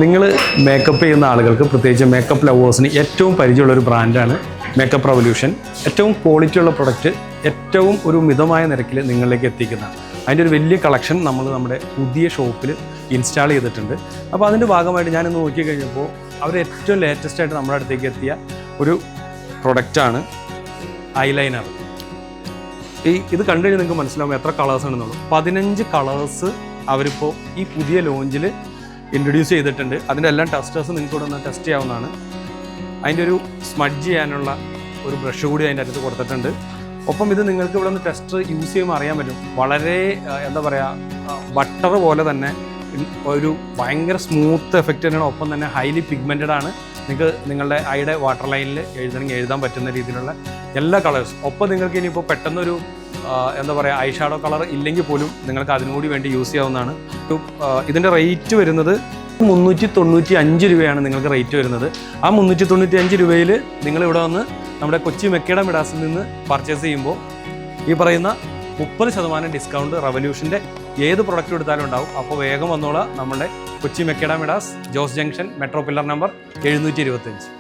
നിങ്ങൾ മേക്കപ്പ് ചെയ്യുന്ന ആളുകൾക്ക്, പ്രത്യേകിച്ച് മേക്കപ്പ് ലവേഴ്സിന് ഏറ്റവും പരിചയമുള്ളൊരു ബ്രാൻഡാണ് മേക്കപ്പ് റവല്യൂഷൻ. ഏറ്റവും ക്വാളിറ്റിയുള്ള പ്രൊഡക്റ്റ് ഏറ്റവും ഒരു മിതമായ നിരക്കിൽ നിങ്ങളിലേക്ക് എത്തിക്കുന്നതാണ്. അതിൻ്റെ ഒരു വലിയ കളക്ഷൻ നമ്മൾ നമ്മുടെ പുതിയ ഷോപ്പിൽ ഇൻസ്റ്റാൾ ചെയ്തിട്ടുണ്ട്. അപ്പോൾ അതിൻ്റെ ഭാഗമായിട്ട് ഞാനിന്ന് നോക്കി കഴിഞ്ഞപ്പോൾ അവർ ഏറ്റവും ലേറ്റസ്റ്റ് ആയിട്ട് നമ്മുടെ അടുത്തേക്ക് എത്തിയ ഒരു പ്രൊഡക്റ്റാണ് ഐലൈനർ. ഇത് കണ്ടു കഴിഞ്ഞാൽ നിങ്ങൾക്ക് മനസ്സിലാവും എത്ര കളേഴ്സ് ആണെന്നുള്ളൂ. 15 കളേഴ്സ് അവരിപ്പോൾ ഈ പുതിയ ലോഞ്ചിൽ ഇൻട്രൊഡ്യൂസ് ചെയ്തിട്ടുണ്ട്. അതിൻ്റെ എല്ലാം ടെസ്റ്റേഴ്സ് നിങ്ങൾക്ക് ഇവിടെ ഒന്ന് ടെസ്റ്റ് ചെയ്യാവുന്നതാണ്. അതിൻ്റെ ഒരു സ്മഡ്ജ് ചെയ്യാനുള്ള ഒരു ബ്രഷ് കൂടി അതിൻ്റെ അടുത്ത് കൊടുത്തിട്ടുണ്ട്. ഒപ്പം ഇത് നിങ്ങൾക്ക് ഇവിടെ ഒന്ന് ടെസ്റ്റ് യൂസ് ചെയ്യുമ്പോൾ അറിയാൻ പറ്റും. വളരെ എന്താ പറയുക, ബട്ടർ പോലെ തന്നെ ഒരു ഭയങ്കര സ്മൂത്ത് എഫക്റ്റ് തന്നെയാണ്. ഒപ്പം തന്നെ ഹൈലി പിഗ്മെൻറ്റഡ് ആണ്. നിങ്ങൾക്ക് നിങ്ങളുടെ ഐയുടെ വാട്ടർ ലൈനിൽ എഴുതാൻ പറ്റുന്ന രീതിയിലുള്ള എല്ലാ കളേഴ്സും. ഒപ്പം നിങ്ങൾക്ക് ഇനിയിപ്പോൾ പെട്ടെന്നൊരു എന്താ പറയുക, ഐ ഷാഡോ കളർ ഇല്ലെങ്കിൽ പോലും നിങ്ങൾക്ക് അതിനും കൂടി വേണ്ടി യൂസ് ചെയ്യാവുന്നതാണ്. ഇതിൻ്റെ റേറ്റ് വരുന്നത് 395 രൂപയാണ് നിങ്ങൾക്ക് റേറ്റ് വരുന്നത്. ആ 395 രൂപയിൽ നിങ്ങളിവിടെ വന്ന് നമ്മുടെ കൊച്ചി മെക്കേഡ മിഡാസിൽ നിന്ന് പർച്ചേസ് ചെയ്യുമ്പോൾ ഈ പറയുന്ന 30% ഡിസ്കൗണ്ട് റവല്യൂഷൻ്റെ ഏത് പ്രൊഡക്റ്റ് എടുത്താലും ഉണ്ടാവും. അപ്പോൾ വേഗം വന്നോളാം. നമ്മുടെ കൊച്ചി മെക്കേഡ Midas, Jose junction, metro pillar number 725.